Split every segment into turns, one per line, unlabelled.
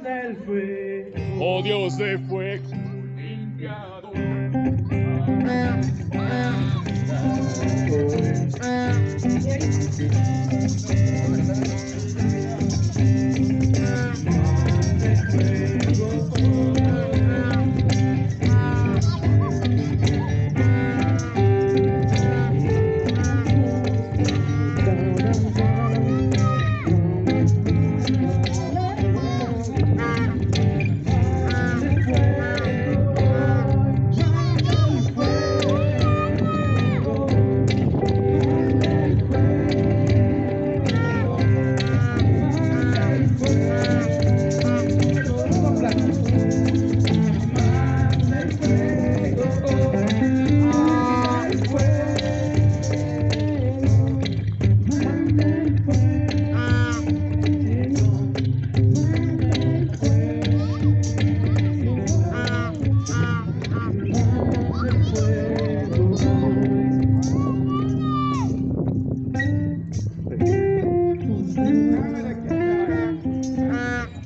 del fuego.
Oh Dios de fuego, limpiador.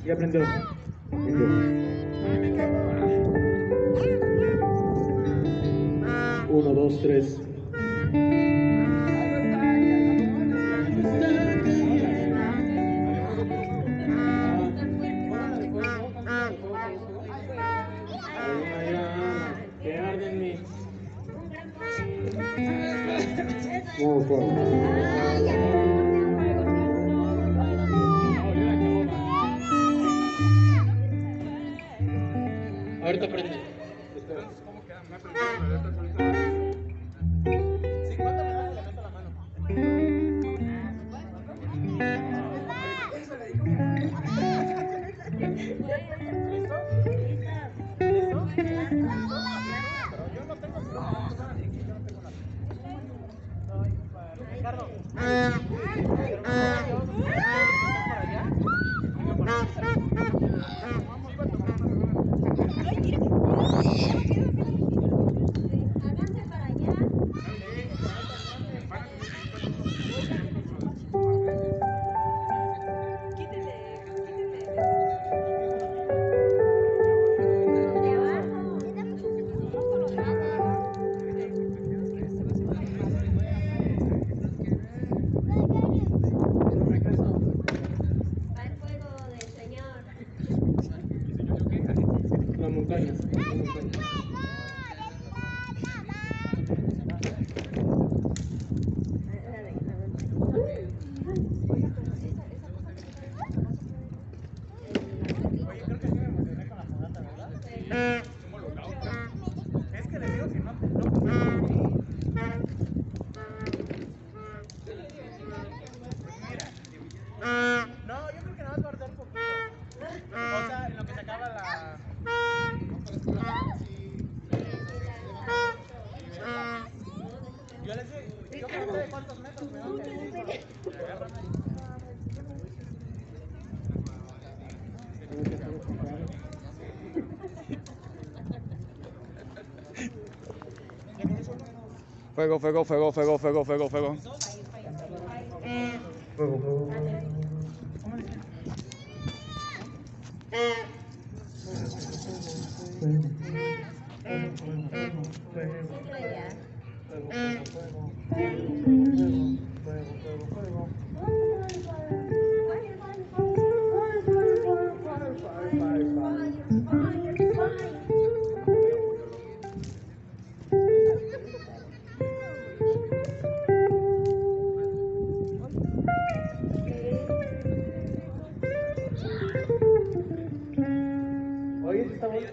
Ya aprendió. Uno, dos, tres. Que arden mi. No, ahorita aprende.
¿Cómo queda? Me aprendí la letra solita. Sí, ¿cuándo le meto la mano? Pero yo no tengo pluma. Yo no tengo nada. Ricardo.
La montaña.
Oye, creo que sí me emocioné con la fogata, ¿verdad? Sí. Es que le digo que no. No, yo creo que nada más guardar poquito. O sea, en lo que se acaba la. Yo les digo, yo pregunté de cuántos metros me dan que Fuego, fuego, fuego, fuego, fuego, fuego, fuego.
Fuego, fuego. Oye, está bueno.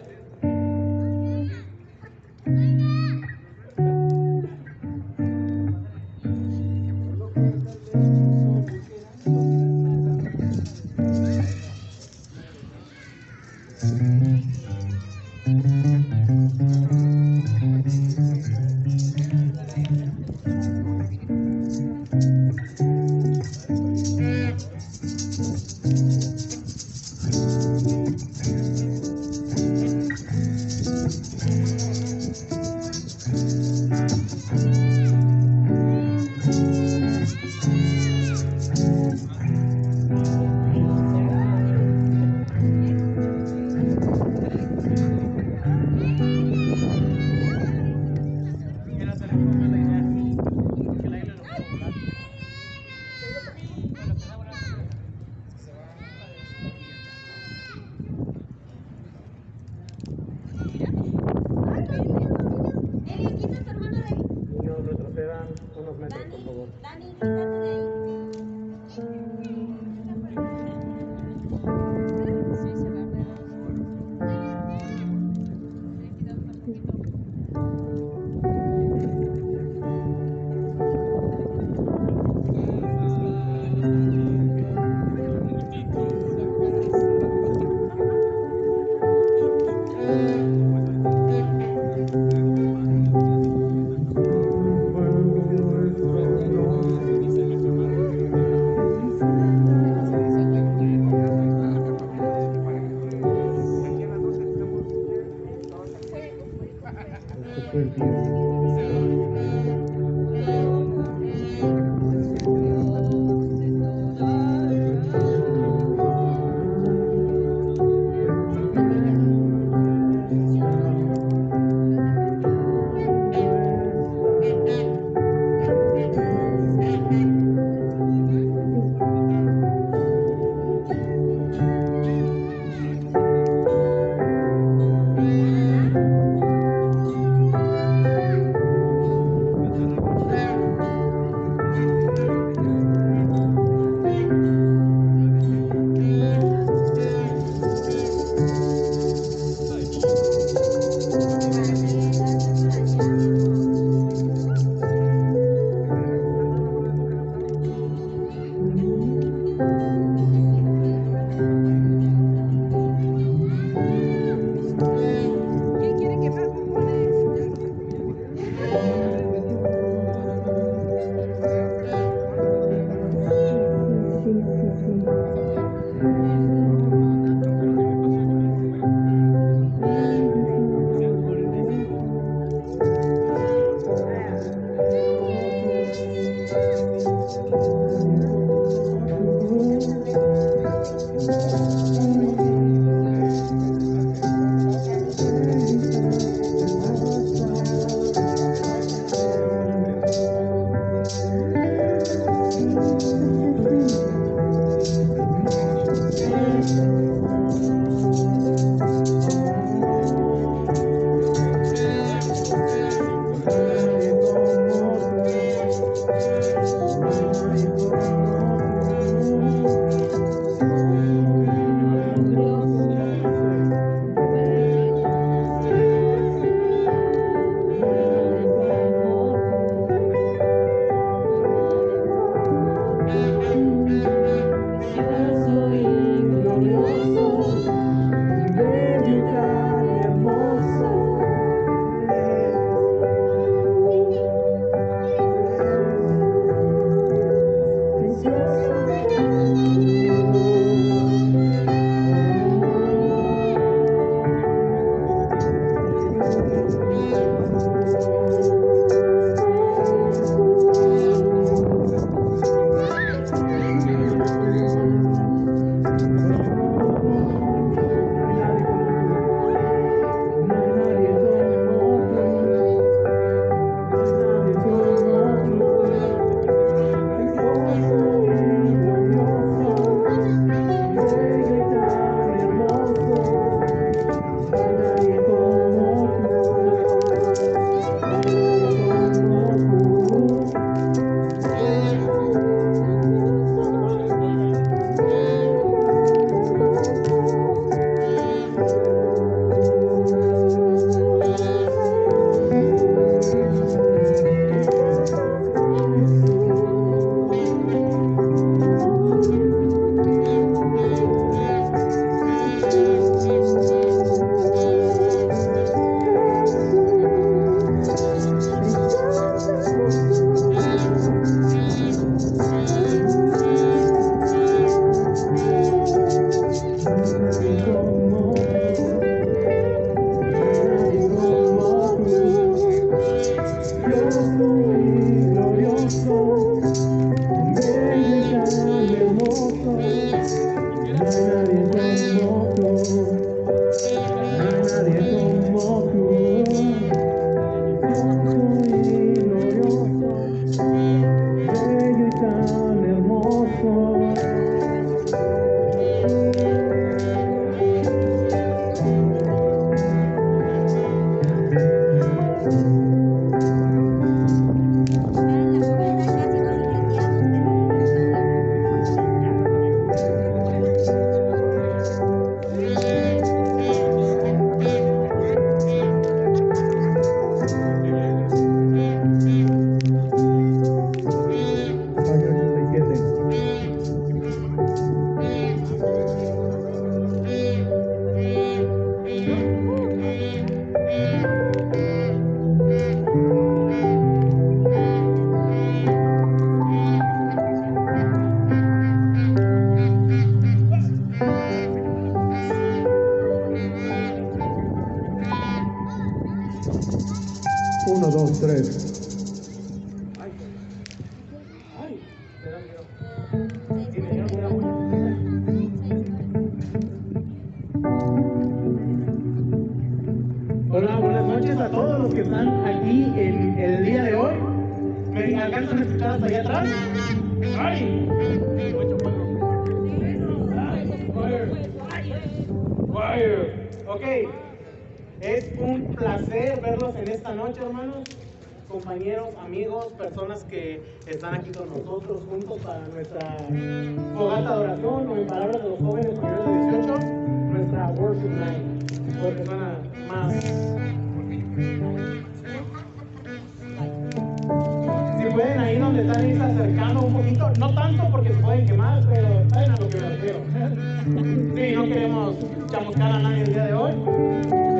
2 metros, por favor.
Dani, quítate de ahí. Sí, se ve
Súper bien. 1, 2, 3.
Ay, ay, me da miedo. Y me dieron una buena. Hola, buenas noches a todos los que están aquí en el día de hoy. ¿Me alcanzan a escuchar hasta allá atrás? ¡Ay! Fire. Ok, es un placer verlos en esta noche, hermanos, compañeros, amigos, personas que están aquí con nosotros juntos para nuestra fogata de oración, o en palabras de los jóvenes mayores de 18, nuestra worship night, porque suena más. Si pueden ahí donde están irse acercando un poquito, no tanto porque se pueden quemar, pero saben a lo que me refiero. Sí, no queremos chamuscar a nadie el día de hoy.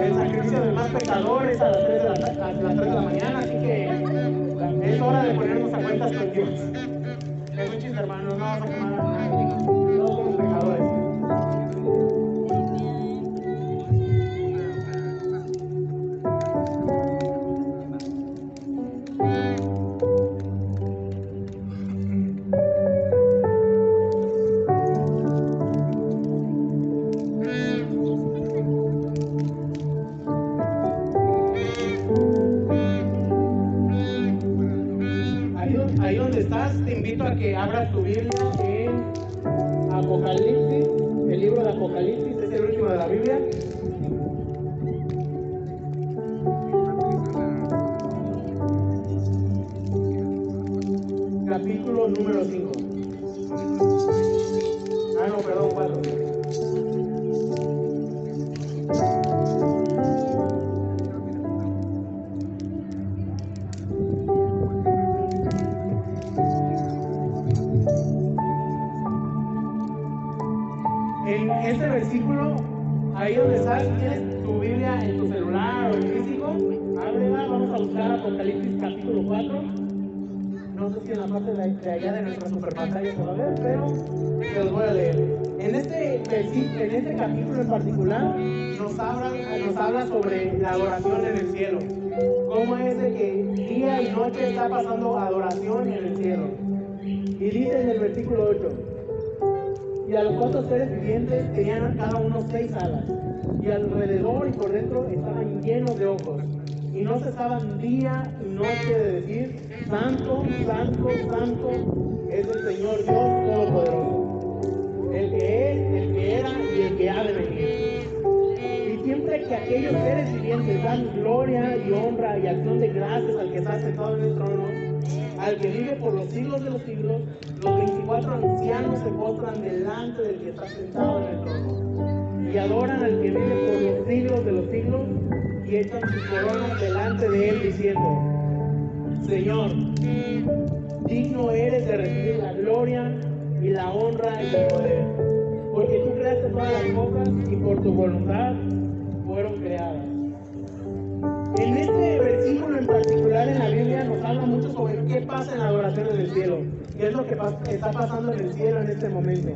El sacrificio del más pecador es a las 3 de la mañana, así que es hora de ponernos a cuentas con Dios. Es un chiste, hermano, no vas a quemar a nadie. Todos somos pecadores. Ahí donde estás, te invito a que abras tu Biblia en Apocalipsis, el libro de Apocalipsis, es el último de la Biblia. Capítulo número 5. Ah, no, perdón, 4. En este versículo, ahí donde estás, tienes tu Biblia en tu celular o en físico, ábrela, vamos a buscar Apocalipsis capítulo 4. No sé si en la parte de allá de nuestra super pantalla se va a ver, pero se los voy a leer. En este capítulo en particular nos habla sobre la adoración en el cielo. Cómo es de que día y noche está pasando adoración en el cielo. Y dice en el versículo 8: y a los 4 seres vivientes tenían cada uno 6 alas, y alrededor y por dentro estaban llenos de ojos, y no cesaban día y noche de decir: Santo, Santo, Santo es el Señor Dios Todopoderoso, el que es, el que era y el que ha de venir. Y siempre que aquellos seres vivientes dan gloria y honra y acción de gracias al que está sentado en el trono, al que vive por los siglos de los siglos, los 24 ancianos se postran delante del que está sentado en el trono y adoran al que vive por los siglos de los siglos y echan sus coronas delante de él diciendo: Señor, digno eres de recibir la gloria y la honra y el poder, porque tú creaste todas las cosas y por tu voluntad fueron creadas. En este versículo en particular en la Biblia nos habla mucho sobre qué pasa en la adoración en el cielo, qué es lo que está pasando en el cielo en este momento.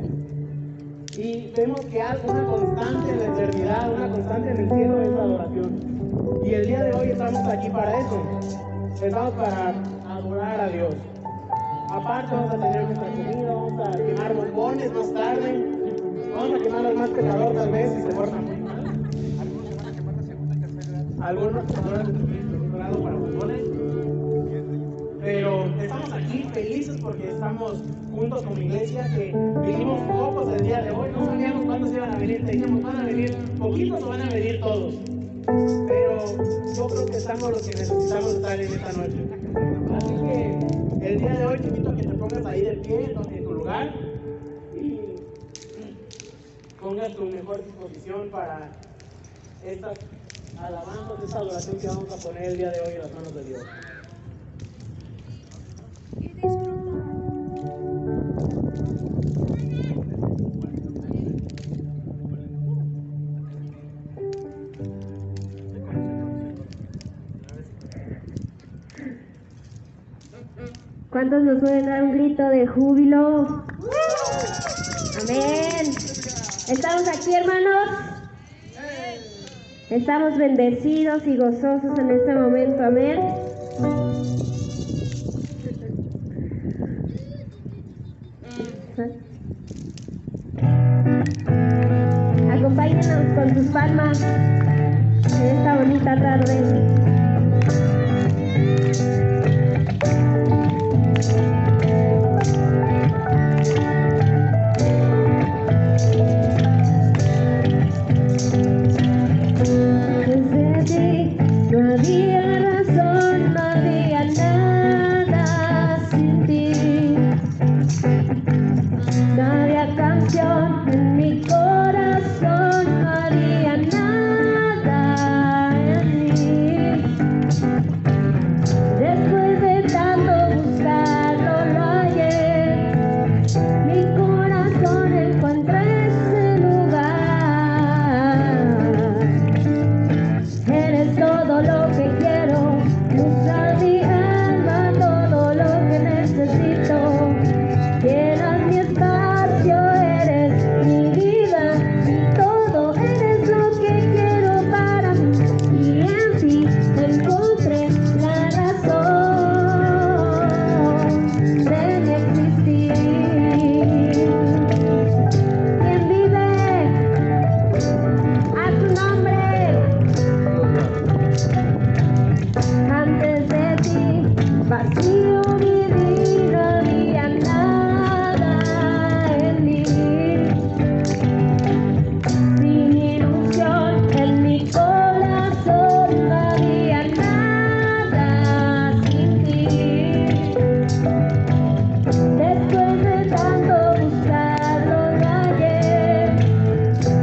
Y vemos que hay una constante en la eternidad, una constante en el cielo es la adoración. Y el día de hoy estamos aquí para eso, estamos para adorar a Dios. Aparte vamos a tener nuestra comida, vamos a quemar bombones más tarde, vamos a quemar al más pecador tal vez si se portan muy mal. Algunos quemarán el segundo grado para bombones. Pero estamos aquí felices porque estamos juntos como iglesia, que vinimos pocos el día de hoy, no sabíamos cuántos iban a venir, teníamos, van a venir poquitos o van a venir todos. Pero yo creo que estamos los que necesitamos estar en esta noche. Así que el día de hoy te invito a que te pongas ahí de pie en tu lugar y pongas tu mejor disposición para estas alabanzas, esta adoración que vamos a poner el día de hoy en las manos de Dios.
¿Cuántos nos pueden dar un grito de júbilo? Amén. ¿Estamos aquí, hermanos? Estamos bendecidos y gozosos en este momento, amén. Acompáñenos con tus palmas en esta bonita tarde. Desde ti no había razón, no había nada sin ti. No había canción en mi corazón, no había nada en mí. Después de tanto buscarlo, lo hallé. Mi corazón encontró ese lugar. Eres todo lo que quiero, luz a mi alma, todo lo que necesito. Llenas mi espacio, eres mi vida, y todo eres lo que quiero para mí. Y en ti encontré la razón de mi existir. ¿Quién vive? A tu nombre. Antes de ti, vacío viví, no había nada en mí. Sin ilusión en mi corazón, no había nada sin ti. Después de tanto buscarlo, lo hallé.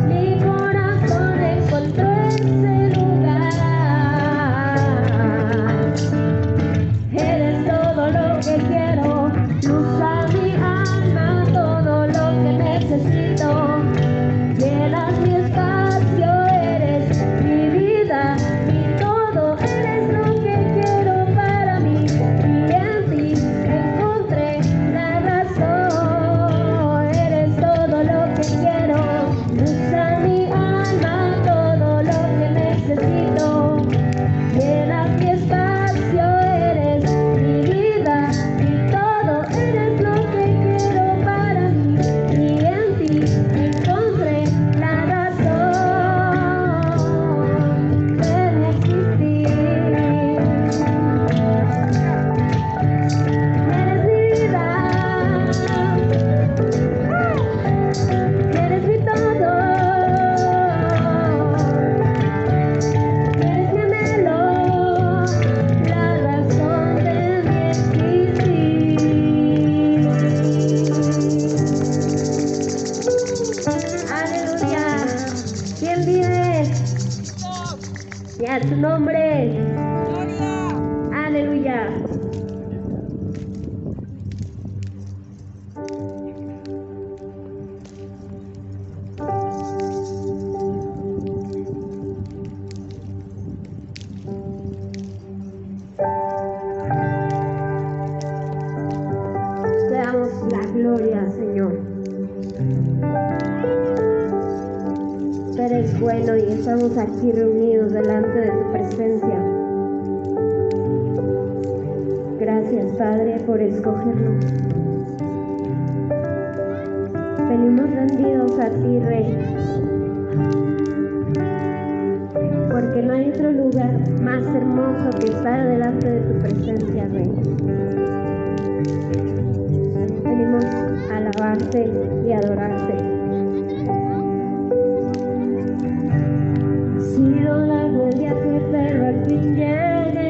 Mi corazón encontró ese lugar. Eres todo lo que quiero, luz a mi alma, todo lo que necesito. Llenas mi espacio, eres mi vida, y todo eres lo que quiero para mí. Y en ti encontré la razón. Eres todo lo que quiero, luz a mi alma, todo lo que necesito. Llenas mi espacio, eres mi vida, y todo eres lo que quiero para mí. Y en ti encontré la razón de mi existir. Eres mi vida, eres mi todo. Eres mi anhelo, la razón de mi existir. Aleluya. ¿Quién vive? Y a tu nombre. Aleluya. Te damos la gloria, Señor. Tú eres bueno y estamos aquí reunidos delante de tu presencia. Gracias, Padre, por escogernos. Venimos rendidos a ti, Rey, porque no hay otro lugar más hermoso que estar delante de tu presencia, Rey. Venimos a alabarte y adorarte. Ha sido largo el viaje, pero al fin llegué.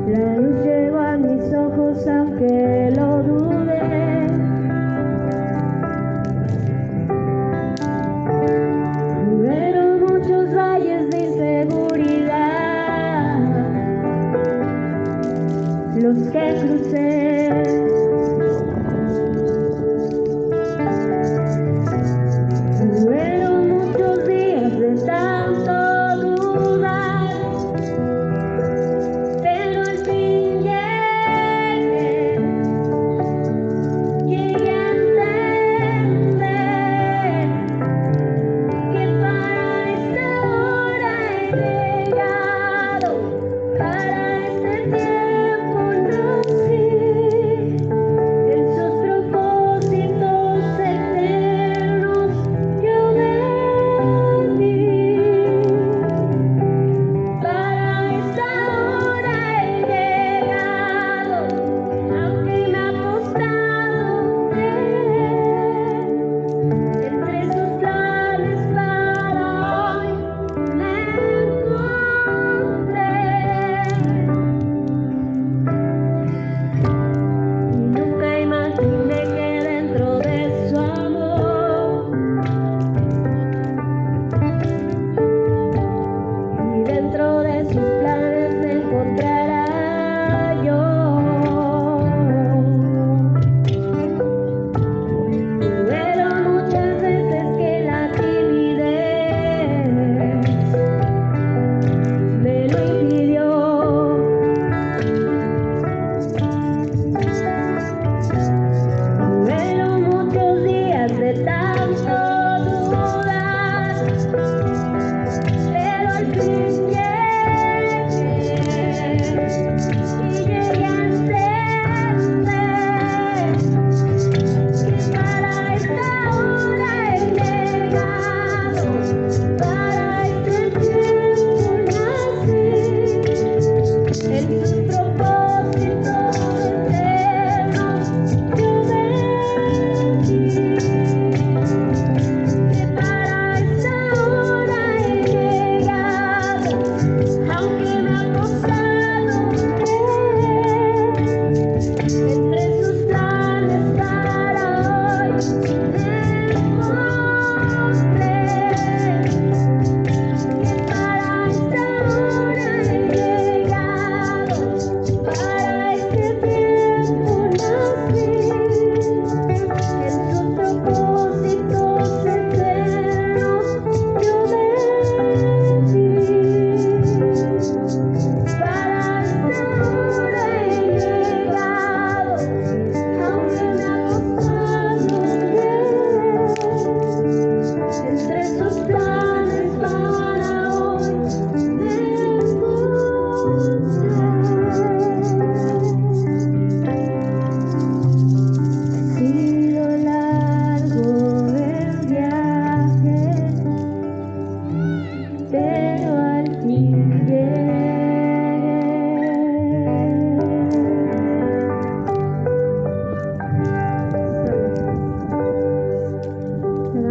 La luz llegó a mis ojos aunque lo dudé. Hubieron muchos valles de inseguridad, los que crucé.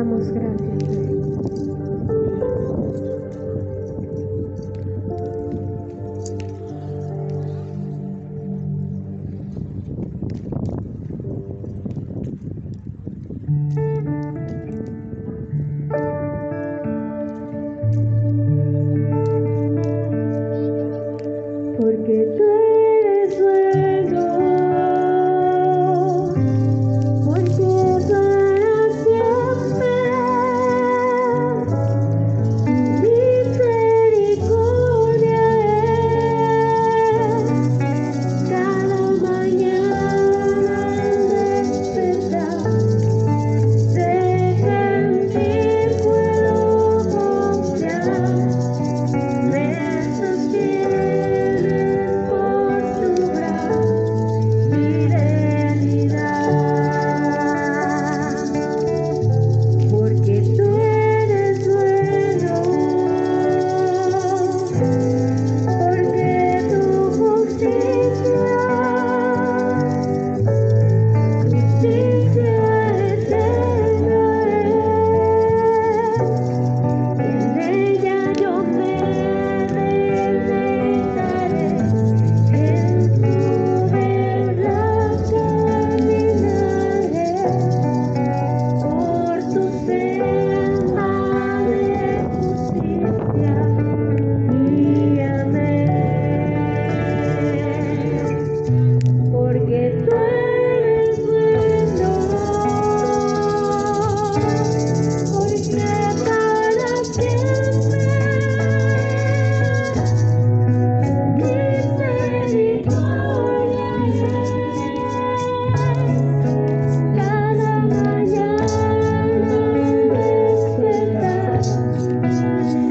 damos gracias, Rey. Porque tú eres bueno, porque para siempre misericordia es cada mañana al despertar. Sé que en ti puedo confiar, me sostienes por tu gran fidelidad. Porque tú eres bueno, porque tu justicia eterna es. En ella yo me deleitaré, en tu verdad caminaré, por tu senda de justicia, guíame. Porque tú eres bueno, porque para siempre misericordia es. Cada mañana al despertar,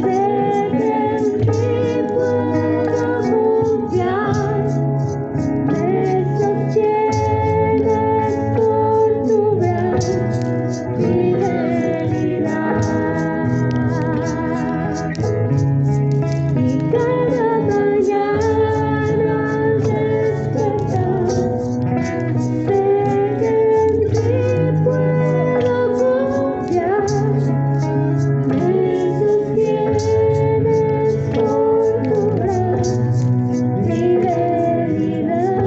sé que en ti puedo confiar, me sostienes por tu gran fidelidad. Y cada mañana al despertar, sé que en ti puedo confiar, me sostienes por tu gran fidelidad.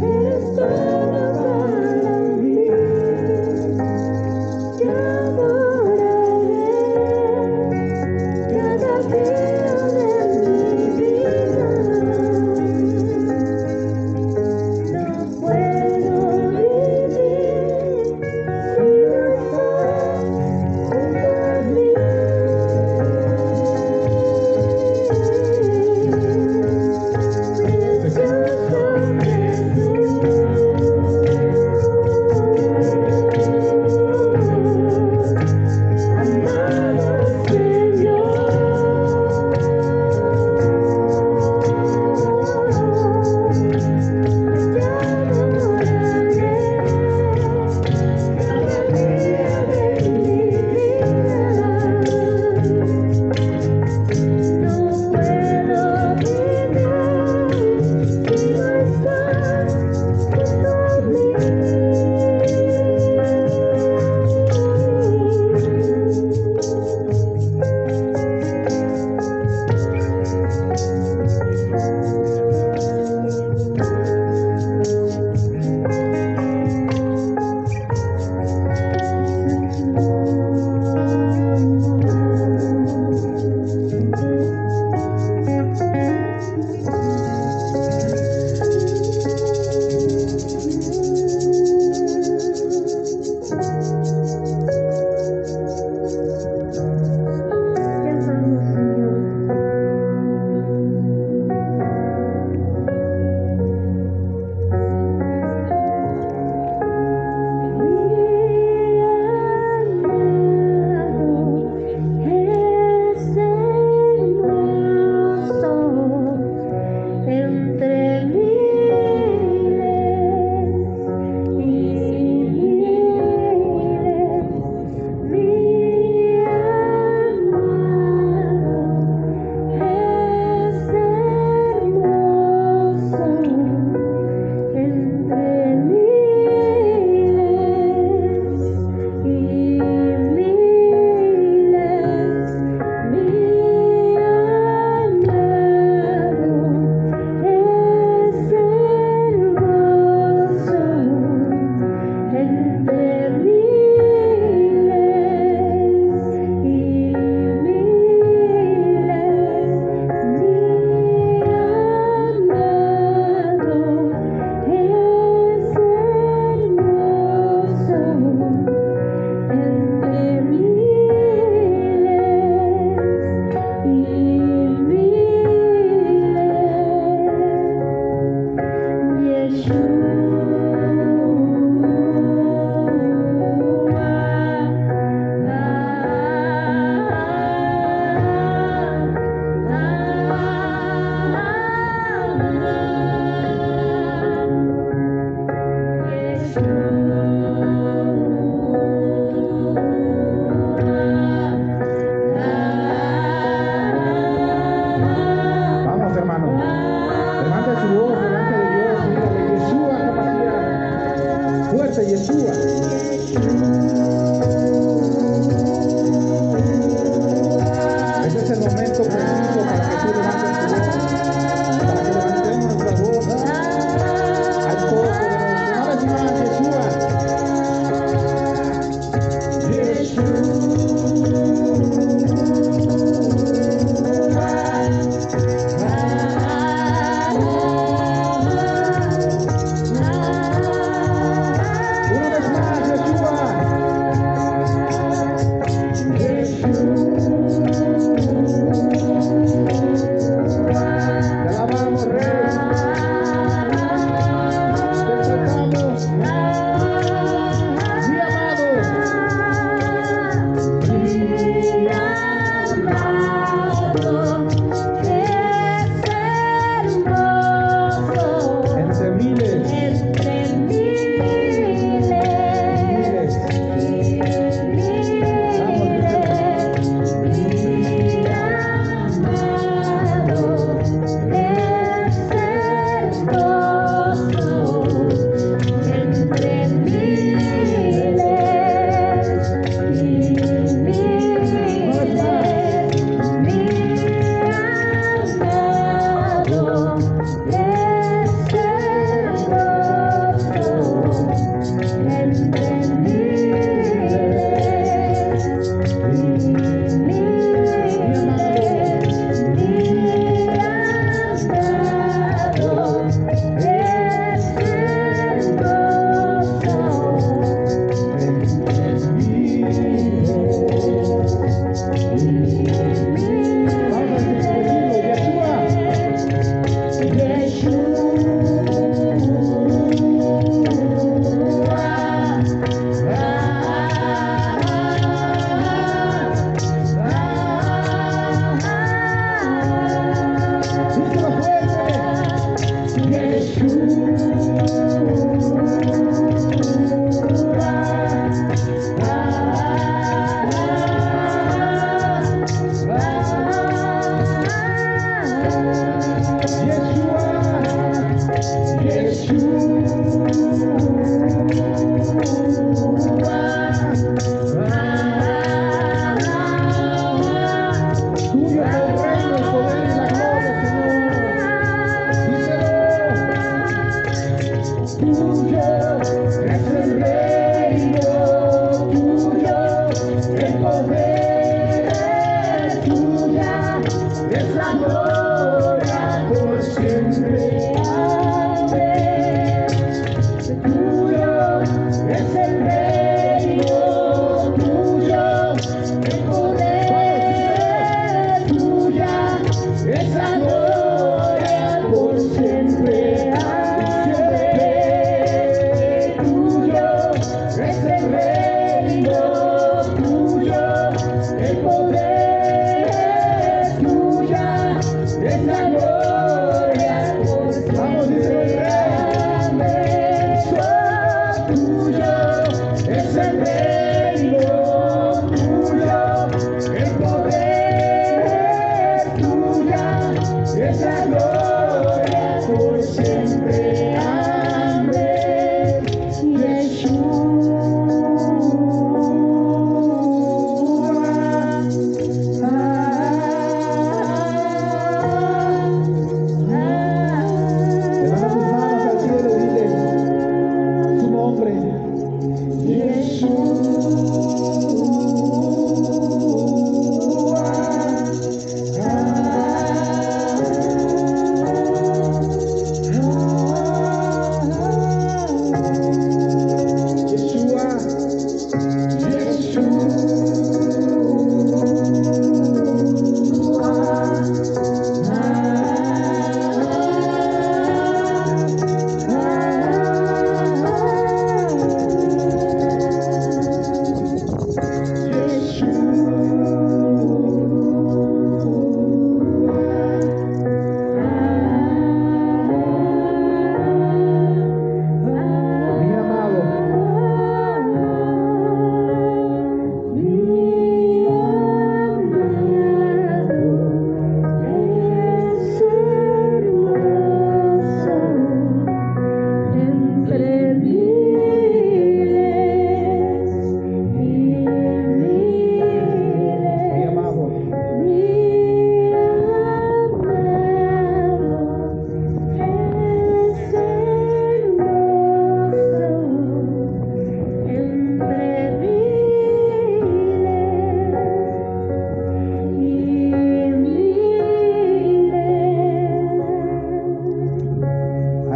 eres todo para mí. Te adoraré cada día de mi vida. No puedo vivir si no estás junto a mí. Precioso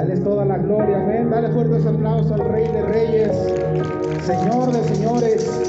Dale toda la gloria, amén. Dale fuertes aplausos al Rey de Reyes, Señor de Señores.